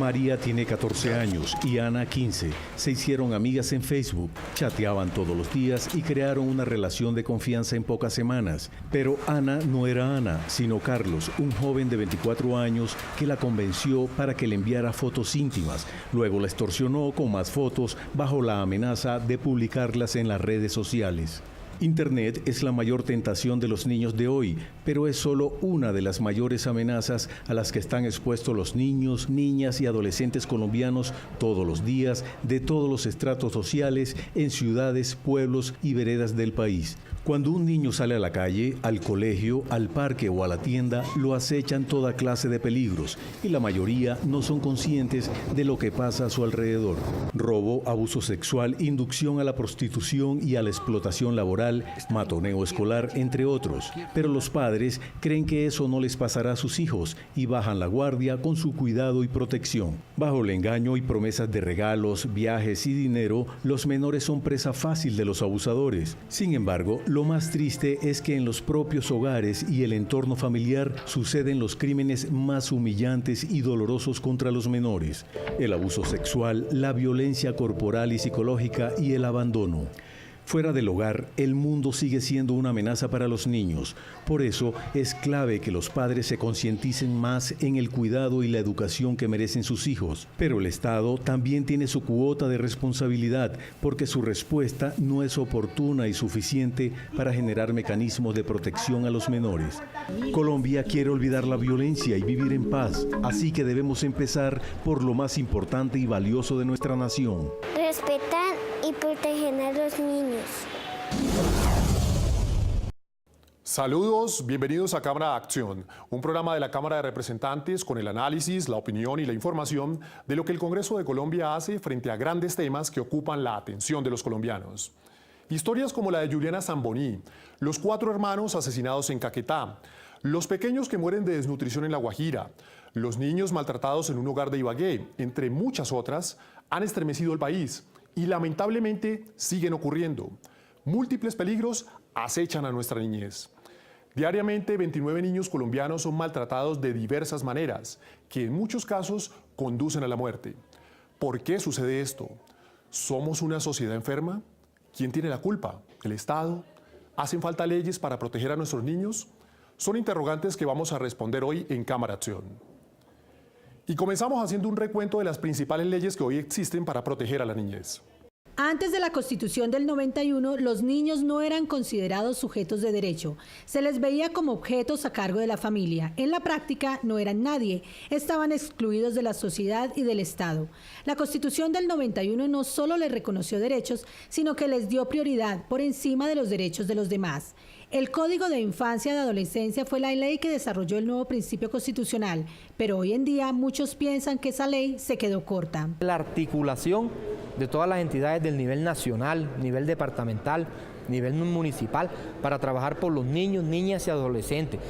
María tiene 14 años y Ana 15. Se hicieron amigas en Facebook, chateaban todos los días y crearon una relación de confianza en pocas semanas. Pero Ana no era Ana, sino Carlos, un joven de 24 años que la convenció para que le enviara fotos íntimas. Luego la extorsionó con más fotos bajo la amenaza de publicarlas en las redes sociales. Internet es la mayor tentación de los niños de hoy, pero es solo una de las mayores amenazas a las que están expuestos los niños, niñas y adolescentes colombianos todos los días, de todos los estratos sociales, en ciudades, pueblos y veredas del país. Cuando un niño sale a la calle, al colegio, al parque o a la tienda, lo acechan toda clase de peligros y la mayoría no son conscientes de lo que pasa a su alrededor. Robo, abuso sexual, inducción a la prostitución y a la explotación laboral, matoneo escolar, entre otros. Pero los padres creen que eso no les pasará a sus hijos y bajan la guardia con su cuidado y protección. Bajo el engaño y promesas de regalos, viajes y dinero, los menores son presa fácil de los abusadores. Sin embargo, lo más triste es que en los propios hogares y el entorno familiar suceden los crímenes más humillantes y dolorosos contra los menores: el abuso sexual, la violencia corporal y psicológica y el abandono. Fuera del hogar, el mundo sigue siendo una amenaza para los niños. Por eso es clave que los padres se concienticen más en el cuidado y la educación que merecen sus hijos. Pero el Estado también tiene su cuota de responsabilidad, porque su respuesta no es oportuna y suficiente para generar mecanismos de protección a los menores. Colombia quiere olvidar la violencia y vivir en paz, así que debemos empezar por lo más importante y valioso de nuestra nación: respetar y proteger a los niños. Saludos, bienvenidos a Cámara de Acción, un programa de la Cámara de Representantes con el análisis, la opinión y la información de lo que el Congreso de Colombia hace frente a grandes temas que ocupan la atención de los colombianos. Historias como la de Juliana Zamboní, los 4 hermanos asesinados en Caquetá, los pequeños que mueren de desnutrición en La Guajira, los niños maltratados en un hogar de Ibagué, entre muchas otras, han estremecido el país y lamentablemente siguen ocurriendo. Múltiples peligros acechan a nuestra niñez. Diariamente, 29 niños colombianos son maltratados de diversas maneras, que en muchos casos conducen a la muerte. ¿Por qué sucede esto? ¿Somos una sociedad enferma? ¿Quién tiene la culpa? ¿El Estado? ¿Hacen falta leyes para proteger a nuestros niños? Son interrogantes que vamos a responder hoy en Cámara Acción. Y comenzamos haciendo un recuento de las principales leyes que hoy existen para proteger a la niñez. Antes de la Constitución del 91, los niños no eran considerados sujetos de derecho. Se les veía como objetos a cargo de la familia. En la práctica, no eran nadie. Estaban excluidos de la sociedad y del Estado. La Constitución del 91 no solo les reconoció derechos, sino que les dio prioridad por encima de los derechos de los demás. El Código de Infancia y de Adolescencia fue la ley que desarrolló el nuevo principio constitucional, pero hoy en día muchos piensan que esa ley se quedó corta. La articulación de todas las entidades del nivel nacional, nivel departamental, nivel municipal, para trabajar por los niños, niñas y adolescentes.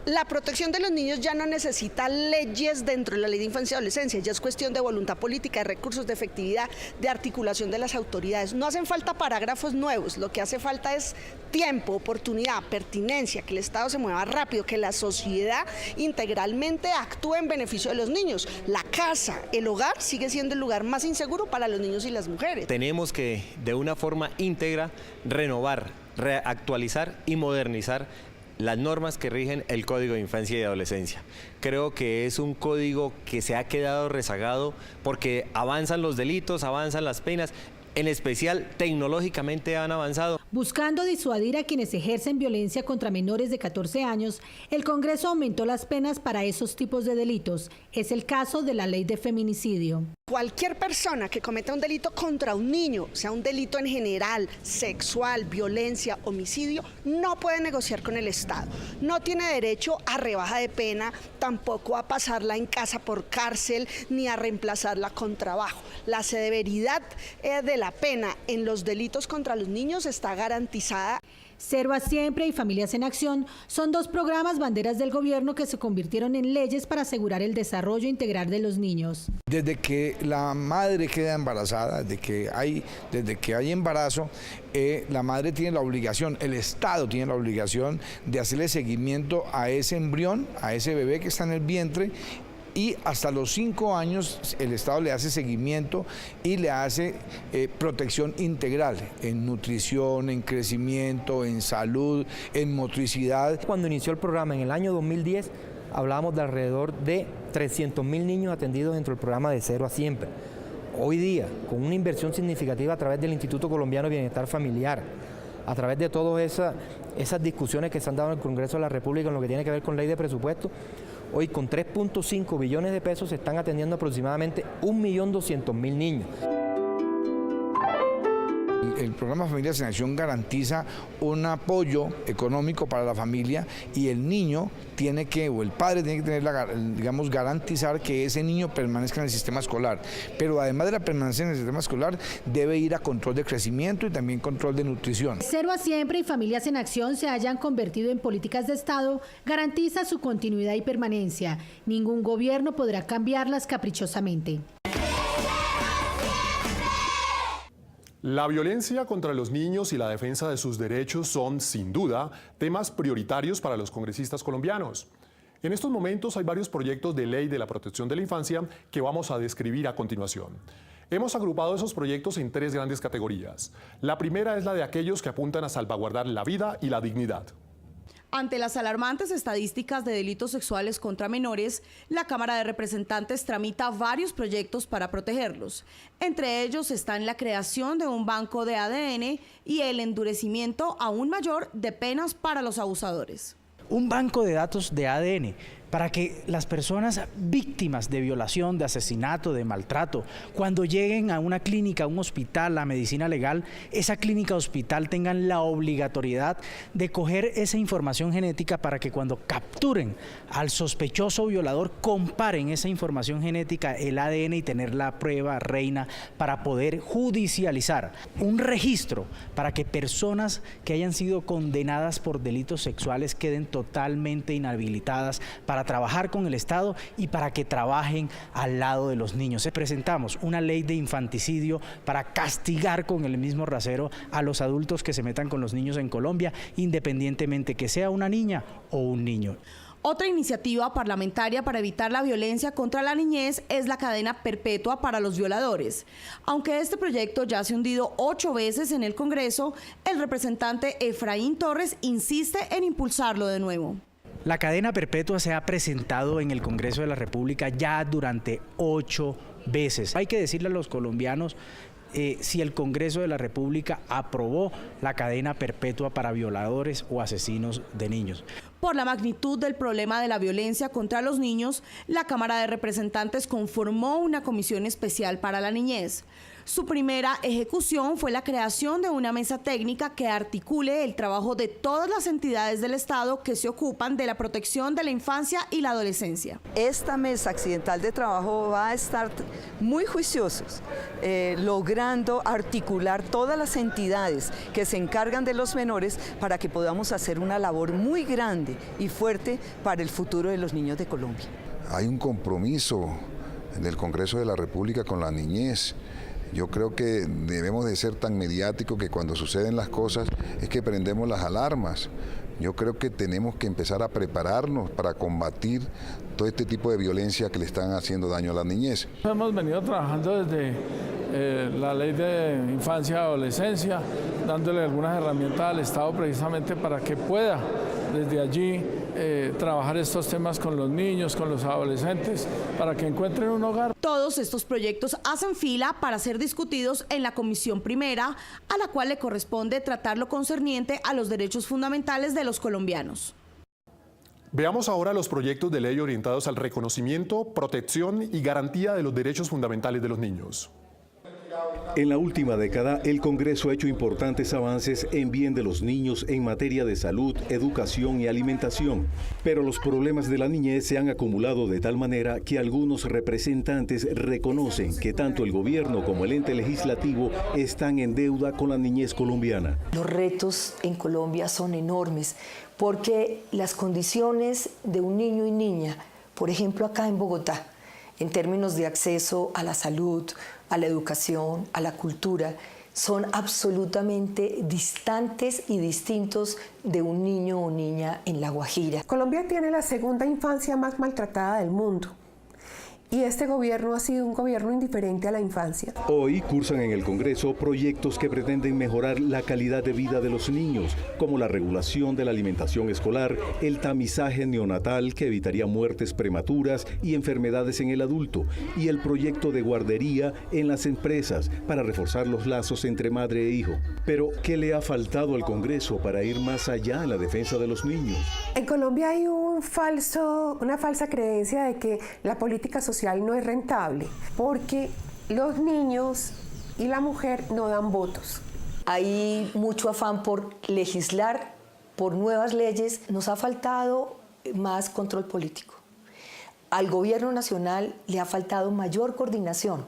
La protección de los niños ya no necesita leyes dentro de la Ley de Infancia y Adolescencia, ya es cuestión de voluntad política, de recursos, de efectividad, de articulación de las autoridades. No hacen falta parágrafos nuevos, lo que hace falta es tiempo, oportunidad, pertinencia, que el Estado se mueva rápido, que la sociedad integralmente actúe en beneficio de los niños. La casa, el hogar sigue siendo el lugar más inseguro para los niños y las mujeres. Tenemos que, de una forma íntegra, renovar, reactualizar y modernizar las normas que rigen el Código de Infancia y Adolescencia. Creo que es un código que se ha quedado rezagado porque avanzan los delitos, avanzan las penas, en especial tecnológicamente han avanzado. Buscando disuadir a quienes ejercen violencia contra menores de 14 años, el Congreso aumentó las penas para esos tipos de delitos. Es el caso de la ley de feminicidio. Cualquier persona que cometa un delito contra un niño, sea un delito en general, sexual, violencia, homicidio, no puede negociar con el Estado. No tiene derecho a rebaja de pena, tampoco a pasarla en casa por cárcel, ni a reemplazarla con trabajo. La severidad de la pena en los delitos contra los niños está garantizada. Cero a Siempre y Familias en Acción son 2 programas banderas del gobierno que se convirtieron en leyes para asegurar el desarrollo integral de los niños. Desde que la madre queda embarazada, desde que hay embarazo, la madre tiene la obligación, el Estado tiene la obligación de hacerle seguimiento a ese embrión, a ese bebé que está en el vientre, y hasta los 5 años el Estado le hace seguimiento y le hace protección integral en nutrición, en crecimiento, en salud, en motricidad. Cuando inició el programa en el año 2010, hablábamos de alrededor de 300.000 niños atendidos dentro del programa de Cero a Siempre. Hoy día, con una inversión significativa a través del Instituto Colombiano de Bienestar Familiar, a través de todas esas discusiones que se han dado en el Congreso de la República en lo que tiene que ver con ley de presupuesto, hoy con 3.5 billones de pesos se están atendiendo aproximadamente 1.200.000 niños. El programa Familias en Acción garantiza un apoyo económico para la familia y el niño tiene que, o el padre tiene que tener, digamos, garantizar que ese niño permanezca en el sistema escolar. Pero además de la permanencia en el sistema escolar, debe ir a control de crecimiento y también control de nutrición. Cero a Siempre y Familias en Acción se hayan convertido en políticas de Estado garantiza su continuidad y permanencia. Ningún gobierno podrá cambiarlas caprichosamente. La violencia contra los niños y la defensa de sus derechos son, sin duda, temas prioritarios para los congresistas colombianos. En estos momentos hay varios proyectos de ley de la protección de la infancia que vamos a describir a continuación. Hemos agrupado esos proyectos en 3 grandes categorías. La primera es la de aquellos que apuntan a salvaguardar la vida y la dignidad. Ante las alarmantes estadísticas de delitos sexuales contra menores, la Cámara de Representantes tramita varios proyectos para protegerlos. Entre ellos están la creación de un banco de ADN y el endurecimiento aún mayor de penas para los abusadores. Un banco de datos de ADN para que las personas víctimas de violación, de asesinato, de maltrato, cuando lleguen a una clínica, a un hospital, a medicina legal, esa clínica o hospital tengan la obligatoriedad de coger esa información genética para que cuando capturen al sospechoso violador, comparen esa información genética, el ADN, y tener la prueba reina para poder judicializar. Un registro para que personas que hayan sido condenadas por delitos sexuales queden totalmente inhabilitadas para trabajar con el Estado y para que trabajen al lado de los niños. Presentamos una ley de infanticidio para castigar con el mismo rasero a los adultos que se metan con los niños en Colombia, independientemente que sea una niña o un niño. Otra iniciativa parlamentaria para evitar la violencia contra la niñez es la cadena perpetua para los violadores. Aunque este proyecto ya se ha hundido 8 veces en el Congreso, el representante Efraín Torres insiste en impulsarlo de nuevo. La cadena perpetua se ha presentado en el Congreso de la República ya durante 8 veces. Hay que decirle a los colombianos si el Congreso de la República aprobó la cadena perpetua para violadores o asesinos de niños. Por la magnitud del problema de la violencia contra los niños, la Cámara de Representantes conformó una comisión especial para la niñez. Su primera ejecución fue la creación de una mesa técnica que articule el trabajo de todas las entidades del Estado que se ocupan de la protección de la infancia y la adolescencia. Esta mesa accidental de trabajo va a estar muy juiciosos, logrando articular todas las entidades que se encargan de los menores para que podamos hacer una labor muy grande y fuerte para el futuro de los niños de Colombia. Hay un compromiso del Congreso de la República con la niñez. Yo creo que debemos de ser tan mediáticos que cuando suceden las cosas es que prendemos las alarmas. Yo creo que tenemos que empezar a prepararnos para combatir todo este tipo de violencia que le están haciendo daño a la niñez. Hemos venido trabajando desde la ley de infancia y adolescencia, dándole algunas herramientas al Estado precisamente para que pueda desde allí trabajar estos temas con los niños, con los adolescentes, para que encuentren un hogar. Todos estos proyectos hacen fila para ser discutidos en la Comisión Primera, a la cual le corresponde tratar lo concerniente a los derechos fundamentales de los colombianos. Veamos ahora los proyectos de ley orientados al reconocimiento, protección y garantía de los derechos fundamentales de los niños. En la última década, el Congreso ha hecho importantes avances en bien de los niños en materia de salud, educación y alimentación, pero los problemas de la niñez se han acumulado de tal manera que algunos representantes reconocen que tanto el gobierno como el ente legislativo están en deuda con la niñez colombiana. Los retos en Colombia son enormes porque las condiciones de un niño y niña, por ejemplo acá en Bogotá, en términos de acceso a la salud, a la educación, a la cultura, son absolutamente distantes y distintos de un niño o niña en La Guajira. Colombia tiene la segunda infancia más maltratada del mundo. y este gobierno ha sido un gobierno indiferente a la infancia. Hoy cursan en el Congreso proyectos que pretenden mejorar la calidad de vida de los niños, como la regulación de la alimentación escolar, el tamizaje neonatal que evitaría muertes prematuras y enfermedades en el adulto, y el proyecto de guardería en las empresas para reforzar los lazos entre madre e hijo. Pero, ¿qué le ha faltado al Congreso para ir más allá en la defensa de los niños? En Colombia hay una falsa creencia de que la política social no es rentable, porque los niños y la mujer no dan votos. Hay mucho afán por legislar, por nuevas leyes. Nos ha faltado más control político. Al gobierno nacional le ha faltado mayor coordinación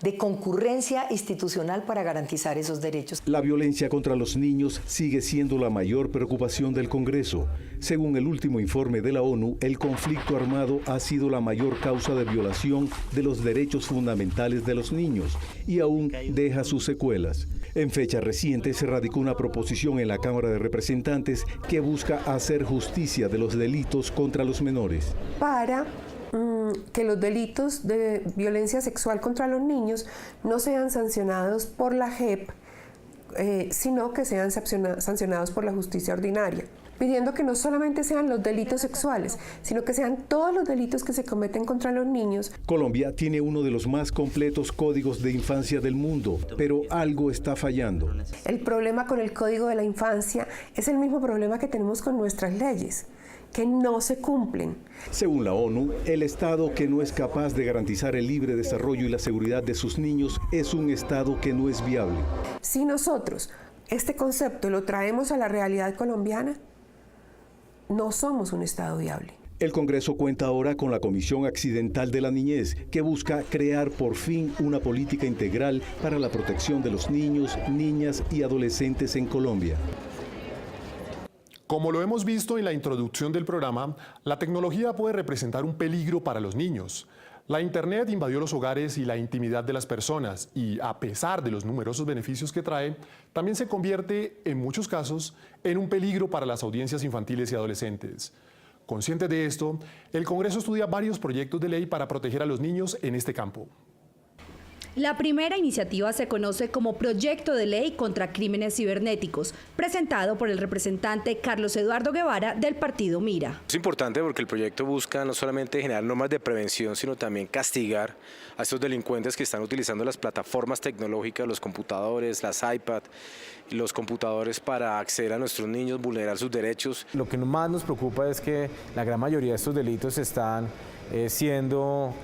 de concurrencia institucional para garantizar esos derechos. La violencia contra los niños sigue siendo la mayor preocupación del Congreso. Según el último informe de la ONU, el conflicto armado ha sido la mayor causa de violación de los derechos fundamentales de los niños y aún deja sus secuelas. En fecha reciente se radicó una proposición en la Cámara de Representantes que busca hacer justicia de los delitos contra los menores. Para que los delitos de violencia sexual contra los niños no sean sancionados por la JEP, sino que sean sancionados por la justicia ordinaria, pidiendo que no solamente sean los delitos sexuales, sino que sean todos los delitos que se cometen contra los niños. Colombia tiene uno de los más completos códigos de infancia del mundo, pero algo está fallando. El problema con el Código de la Infancia es el mismo problema que tenemos con nuestras leyes, que no se cumplen. Según la ONU, el Estado que no es capaz de garantizar el libre desarrollo y la seguridad de sus niños es un Estado que no es viable. Si nosotros este concepto lo traemos a la realidad colombiana, no somos un Estado viable. El Congreso cuenta ahora con la Comisión Accidental de la Niñez, que busca crear por fin una política integral para la protección de los niños, niñas y adolescentes en Colombia. Como lo hemos visto en la introducción del programa, la tecnología puede representar un peligro para los niños. La Internet invadió los hogares y la intimidad de las personas y, a pesar de los numerosos beneficios que trae, también se convierte, en muchos casos, en un peligro para las audiencias infantiles y adolescentes. Consciente de esto, el Congreso estudia varios proyectos de ley para proteger a los niños en este campo. La primera iniciativa se conoce como Proyecto de Ley contra Crímenes Cibernéticos, presentado por el representante Carlos Eduardo Guevara del partido Mira. Es importante porque el proyecto busca no solamente generar normas de prevención, sino también castigar a estos delincuentes que están utilizando las plataformas tecnológicas, los computadores, las iPad, los computadores para acceder a nuestros niños, vulnerar sus derechos. Lo que más nos preocupa es que la gran mayoría de estos delitos están siendo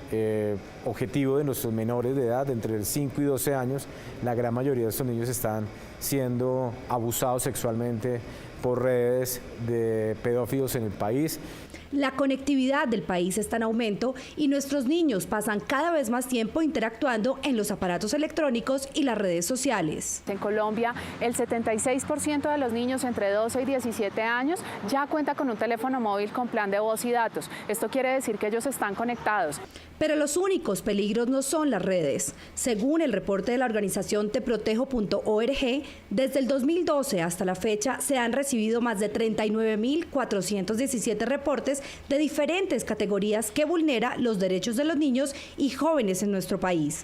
objetivo de nuestros menores de edad, entre 5 y 12 años. La gran mayoría de estos niños están siendo abusados sexualmente por redes de pedófilos en el país. La conectividad del país está en aumento y nuestros niños pasan cada vez más tiempo interactuando en los aparatos electrónicos y las redes sociales. En Colombia, el 76% de los niños entre 12 y 17 años ya cuenta con un teléfono móvil con plan de voz y datos. Esto quiere decir que ellos están conectados. Pero los únicos peligros no son las redes. Según el reporte de la organización teprotejo.org, desde el 2012 hasta la fecha se han recibido más de 39.417 reportes de diferentes categorías que vulnera los derechos de los niños y jóvenes en nuestro país.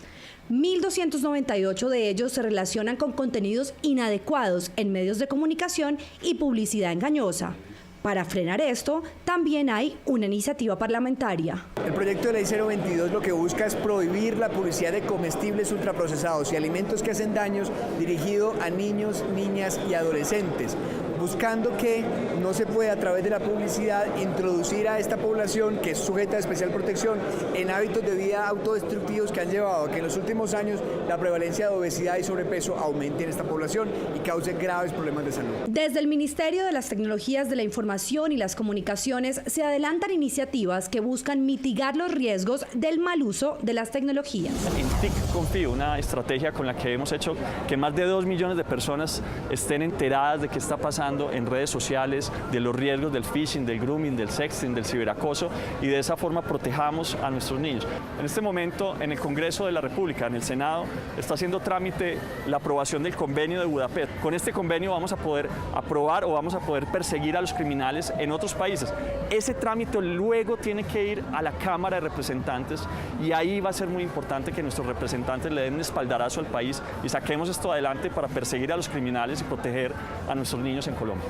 1.298 de ellos se relacionan con contenidos inadecuados en medios de comunicación y publicidad engañosa. Para frenar esto, también hay una iniciativa parlamentaria. El proyecto de ley 022 lo que busca es prohibir la publicidad de comestibles ultraprocesados y alimentos que hacen daños dirigido a niños, niñas y adolescentes, buscando que no se pueda a través de la publicidad introducir a esta población que es sujeta a especial protección en hábitos de vida autodestructivos que han llevado a que en los últimos años la prevalencia de obesidad y sobrepeso aumente en esta población y cause graves problemas de salud. Desde el Ministerio de las Tecnologías de la Información y las Comunicaciones se adelantan iniciativas que buscan mitigar los riesgos del mal uso de las tecnologías. En TIC Confío, una estrategia con la que hemos hecho que más de 2 millones de personas estén enteradas de qué está pasando en redes sociales, de los riesgos del phishing, del grooming, del sexting, del ciberacoso, y de esa forma protejamos a nuestros niños. En este momento, en el Congreso de la República, en el Senado, está haciendo trámite la aprobación del convenio de Budapest. Con este convenio vamos a poder aprobar o vamos a poder perseguir a los criminales criminales en otros países. Ese trámite luego tiene que ir a la Cámara de Representantes y ahí va a ser muy importante que nuestros representantes le den un espaldarazo al país y saquemos esto adelante para perseguir a los criminales y proteger a nuestros niños en Colombia.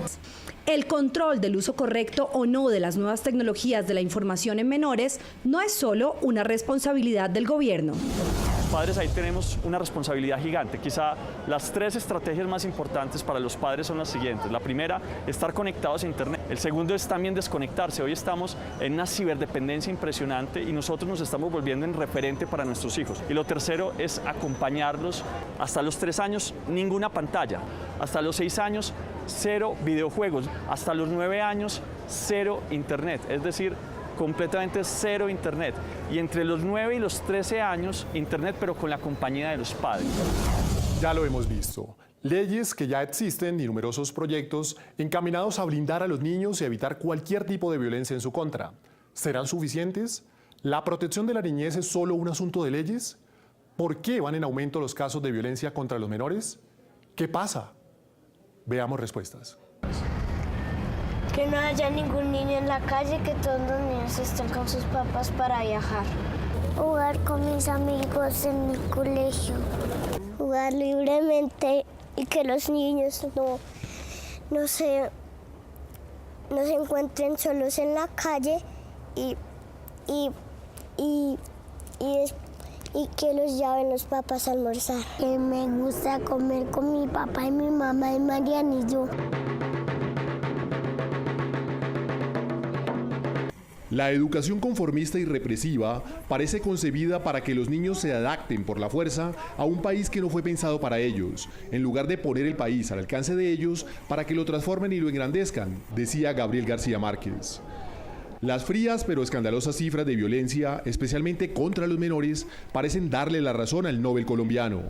El control del uso correcto o no de las nuevas tecnologías de la información en menores no es solo una responsabilidad del gobierno. Padres, ahí tenemos una responsabilidad gigante. Quizá las 3 estrategias más importantes para los padres son las siguientes. La primera, estar conectados a Internet. El segundo es también desconectarse. Hoy estamos en una ciberdependencia impresionante y nosotros nos estamos volviendo en referente para nuestros hijos. Y lo tercero es acompañarlos. Hasta los 3 años, ninguna pantalla. Hasta los 6 años, 0 videojuegos. Hasta los 9 años, 0 Internet. Es decir, completamente 0 Internet. Y entre los 9 y los 13 años, Internet, pero con la compañía de los padres. Ya lo hemos visto. Leyes que ya existen y numerosos proyectos encaminados a blindar a los niños y evitar cualquier tipo de violencia en su contra. ¿Serán suficientes? ¿La protección de la niñez es solo un asunto de leyes? ¿Por qué van en aumento los casos de violencia contra los menores? ¿Qué pasa? Veamos respuestas. Que no haya ningún niño en la calle, que todos los niños estén con sus papás para viajar. Jugar con mis amigos en mi colegio. Jugar libremente y que los niños no se encuentren solos en la calle y que los lleven los papás a almorzar. Me gusta comer con mi papá y mi mamá y Mariana y yo. La educación conformista y represiva parece concebida para que los niños se adapten por la fuerza a un país que no fue pensado para ellos, en lugar de poner el país al alcance de ellos para que lo transformen y lo engrandezcan, decía Gabriel García Márquez. Las frías pero escandalosas cifras de violencia, especialmente contra los menores, parecen darle la razón al Nobel colombiano.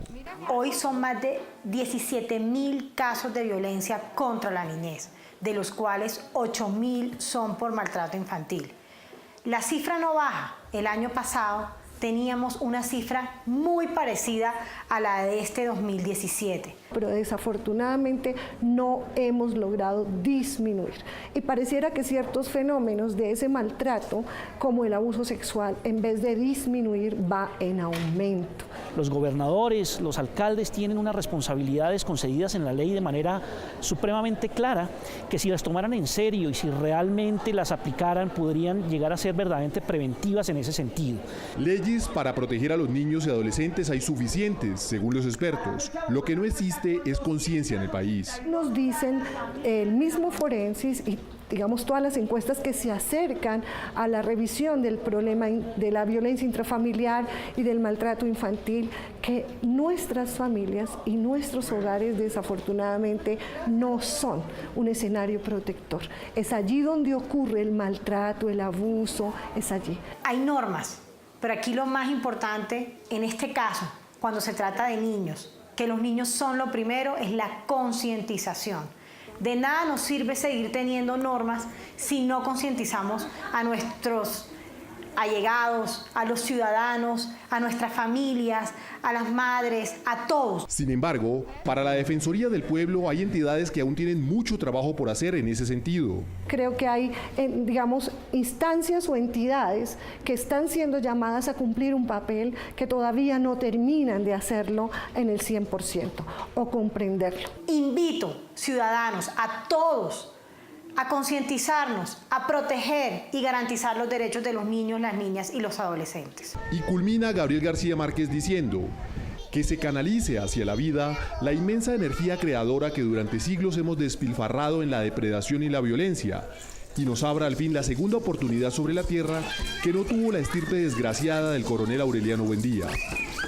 Hoy son más de 17.000 casos de violencia contra la niñez, de los cuales 8.000 son por maltrato infantil. La cifra no baja. El año pasado teníamos una cifra muy parecida a la de este 2017. Pero desafortunadamente no hemos logrado disminuir. Y pareciera que ciertos fenómenos de ese maltrato, como el abuso sexual, en vez de disminuir, va en aumento. Los gobernadores, los alcaldes tienen unas responsabilidades concedidas en la ley de manera supremamente clara, que si las tomaran en serio y si realmente las aplicaran, podrían llegar a ser verdaderamente preventivas en ese sentido. Leyes para proteger a los niños y adolescentes hay suficientes, según los expertos. Lo que no existe es conciencia en el país. Nos dicen el mismo Forensis y digamos todas las encuestas que se acercan a la revisión del problema de la violencia intrafamiliar y del maltrato infantil, que nuestras familias y nuestros hogares desafortunadamente no son un escenario protector. Es allí donde ocurre el maltrato, el abuso, es allí. Hay normas, pero aquí lo más importante en este caso, cuando se trata de niños, que los niños son lo primero, es la concientización. De nada nos sirve seguir teniendo normas si no concientizamos a nuestros allegados, a los ciudadanos, a nuestras familias, a las madres, a todos. Sin embargo, para la Defensoría del Pueblo hay entidades que aún tienen mucho trabajo por hacer en ese sentido. Creo que hay, digamos, instancias o entidades que están siendo llamadas a cumplir un papel que todavía no terminan de hacerlo en el 100% o comprenderlo. Invito, ciudadanos, a todos a concientizarnos, a proteger y garantizar los derechos de los niños, las niñas y los adolescentes. Y culmina Gabriel García Márquez diciendo que se canalice hacia la vida la inmensa energía creadora que durante siglos hemos despilfarrado en la depredación y la violencia, y nos abra al fin la segunda oportunidad sobre la tierra que no tuvo la estirpe desgraciada del coronel Aureliano Buendía,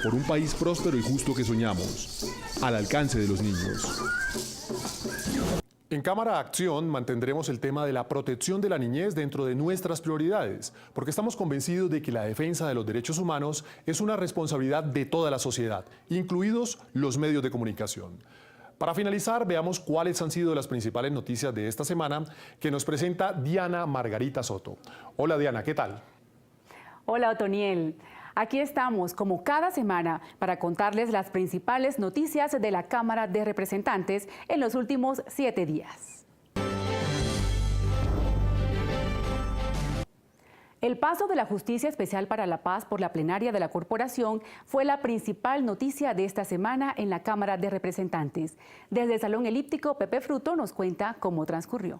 por un país próspero y justo que soñamos, al alcance de los niños. En Cámara Acción mantendremos el tema de la protección de la niñez dentro de nuestras prioridades, porque estamos convencidos de que la defensa de los derechos humanos es una responsabilidad de toda la sociedad, incluidos los medios de comunicación. Para finalizar, veamos cuáles han sido las principales noticias de esta semana que nos presenta Diana Margarita Soto. Hola Diana, ¿qué tal? Hola Otoniel. Aquí estamos, como cada semana, para contarles las principales noticias de la Cámara de Representantes en los últimos 7 días. El paso de la Justicia Especial para la Paz por la plenaria de la Corporación fue la principal noticia de esta semana en la Cámara de Representantes. Desde el Salón Elíptico, Pepe Fruto nos cuenta cómo transcurrió.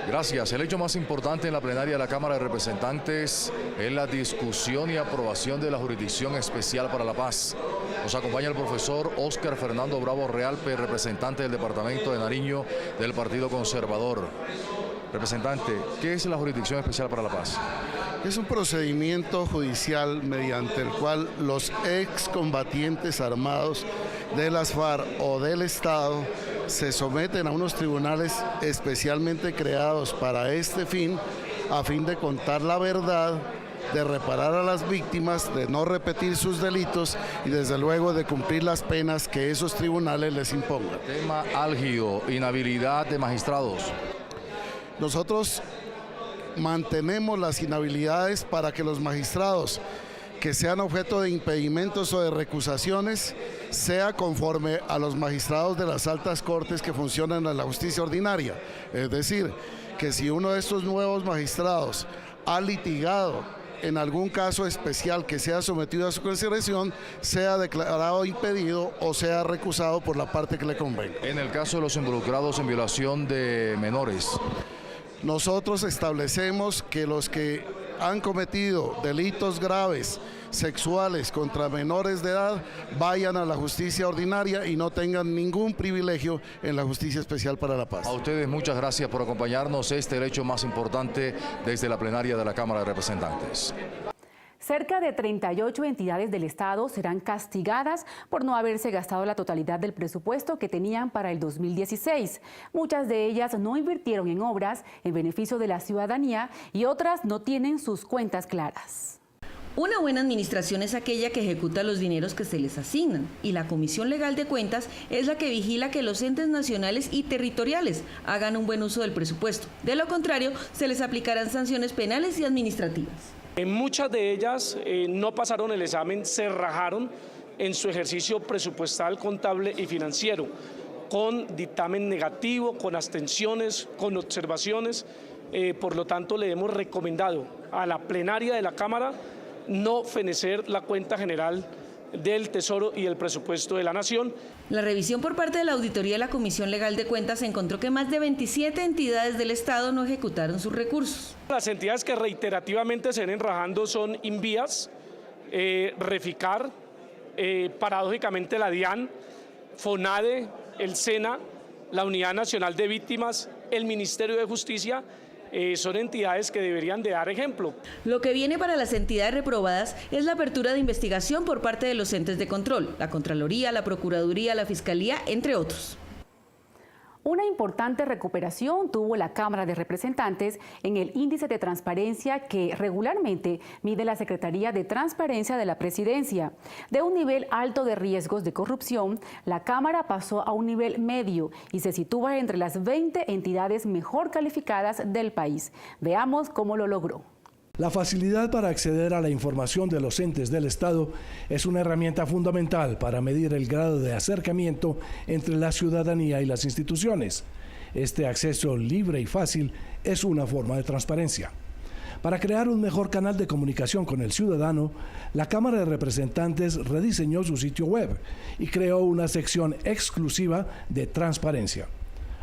Gracias. El hecho más importante en la plenaria de la Cámara de Representantes es la discusión y aprobación de la Jurisdicción Especial para la Paz. Nos acompaña el profesor Óscar Fernando Bravo Realpe, representante del Departamento de Nariño del Partido Conservador. Representante, ¿qué es la Jurisdicción Especial para la Paz? Es un procedimiento judicial mediante el cual los excombatientes armados de las FARC o del Estado se someten a unos tribunales especialmente creados para este fin, a fin de contar la verdad, de reparar a las víctimas, de no repetir sus delitos y desde luego de cumplir las penas que esos tribunales les impongan. Tema álgido, inhabilidad de magistrados. Nosotros mantenemos las inhabilidades para que los magistrados que sean objeto de impedimentos o de recusaciones sea conforme a los magistrados de las altas cortes que funcionan en la justicia ordinaria. Es decir, que si uno de estos nuevos magistrados ha litigado en algún caso especial que sea sometido a su consideración, sea declarado impedido o sea recusado por la parte que le convenga. En el caso de los involucrados en violación de menores. Nosotros establecemos que los que han cometido delitos graves sexuales contra menores de edad vayan a la justicia ordinaria y no tengan ningún privilegio en la Justicia Especial para la Paz. A ustedes muchas gracias por acompañarnos. Este es el hecho más importante desde la plenaria de la Cámara de Representantes. Cerca de 38 entidades del Estado serán castigadas por no haberse gastado la totalidad del presupuesto que tenían para el 2016. Muchas de ellas no invirtieron en obras en beneficio de la ciudadanía y otras no tienen sus cuentas claras. Una buena administración es aquella que ejecuta los dineros que se les asignan, y la Comisión Legal de Cuentas es la que vigila que los entes nacionales y territoriales hagan un buen uso del presupuesto. De lo contrario, se les aplicarán sanciones penales y administrativas. Muchas de ellas no pasaron el examen, se rajaron en su ejercicio presupuestal, contable y financiero, con dictamen negativo, con abstenciones, con observaciones. Por lo tanto, le hemos recomendado a la plenaria de la Cámara no fenecer la cuenta general del Tesoro y el presupuesto de la Nación. La revisión por parte de la Auditoría de la Comisión Legal de Cuentas encontró que más de 27 entidades del Estado no ejecutaron sus recursos. Las entidades que reiterativamente se vienen rajando son Invías, Reficar, paradójicamente la DIAN, FONADE, el SENA, la Unidad Nacional de Víctimas, el Ministerio de Justicia. Son entidades que deberían de dar ejemplo. Lo que viene para las entidades reprobadas es la apertura de investigación por parte de los entes de control, la Contraloría, la Procuraduría, la Fiscalía, entre otros. Una importante recuperación tuvo la Cámara de Representantes en el índice de transparencia que regularmente mide la Secretaría de Transparencia de la Presidencia. De un nivel alto de riesgos de corrupción, la Cámara pasó a un nivel medio y se sitúa entre las 20 entidades mejor calificadas del país. Veamos cómo lo logró. La facilidad para acceder a la información de los entes del Estado es una herramienta fundamental para medir el grado de acercamiento entre la ciudadanía y las instituciones. Este acceso libre y fácil es una forma de transparencia. Para crear un mejor canal de comunicación con el ciudadano, la Cámara de Representantes rediseñó su sitio web y creó una sección exclusiva de transparencia.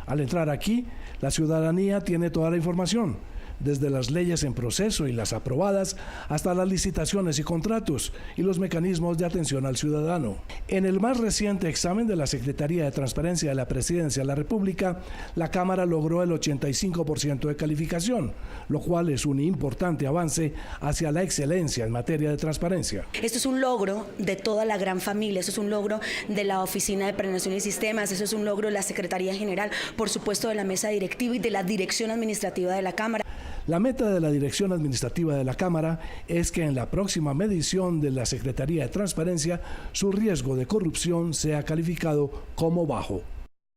Al entrar aquí, la ciudadanía tiene toda la información, desde las leyes en proceso y las aprobadas hasta las licitaciones y contratos y los mecanismos de atención al ciudadano. En el más reciente examen de la Secretaría de Transparencia de la Presidencia de la República, la Cámara logró el 85% de calificación, lo cual es un importante avance hacia la excelencia en materia de transparencia. Esto es un logro de toda la gran familia, esto es un logro de la Oficina de Planeación y Sistemas, eso es un logro de la Secretaría General, por supuesto de la Mesa Directiva y de la Dirección Administrativa de la Cámara. La meta de la Dirección Administrativa de la Cámara es que en la próxima medición de la Secretaría de Transparencia su riesgo de corrupción sea calificado como bajo.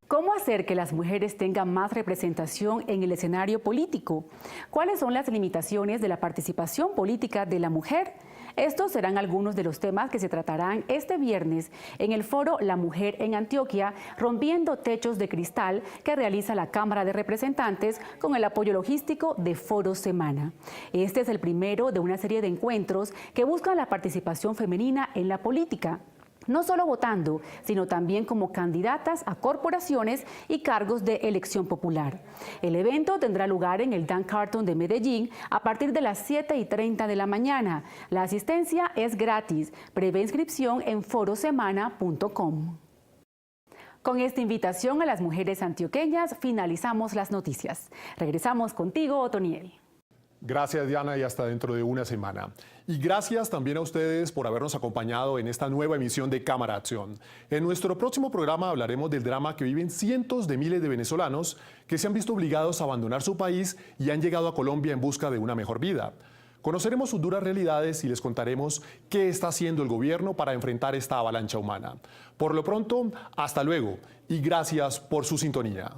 ¿Cómo hacer que las mujeres tengan más representación en el escenario político? ¿Cuáles son las limitaciones de la participación política de la mujer? Estos serán algunos de los temas que se tratarán este viernes en el foro La Mujer en Antioquia, rompiendo techos de cristal, que realiza la Cámara de Representantes con el apoyo logístico de Foro Semana. Este es el primero de una serie de encuentros que buscan la participación femenina en la política, no solo votando, sino también como candidatas a corporaciones y cargos de elección popular. El evento tendrá lugar en el Dan Carton de Medellín a partir de las 7:30 de la mañana. La asistencia es gratis. Breve inscripción en forosemana.com. Con esta invitación a las mujeres antioqueñas finalizamos las noticias. Regresamos contigo, Otoniel. Gracias, Diana, y hasta dentro de una semana. Y gracias también a ustedes por habernos acompañado en esta nueva emisión de Cámara Acción. En nuestro próximo programa hablaremos del drama que viven cientos de miles de venezolanos que se han visto obligados a abandonar su país y han llegado a Colombia en busca de una mejor vida. Conoceremos sus duras realidades y les contaremos qué está haciendo el gobierno para enfrentar esta avalancha humana. Por lo pronto, hasta luego y gracias por su sintonía.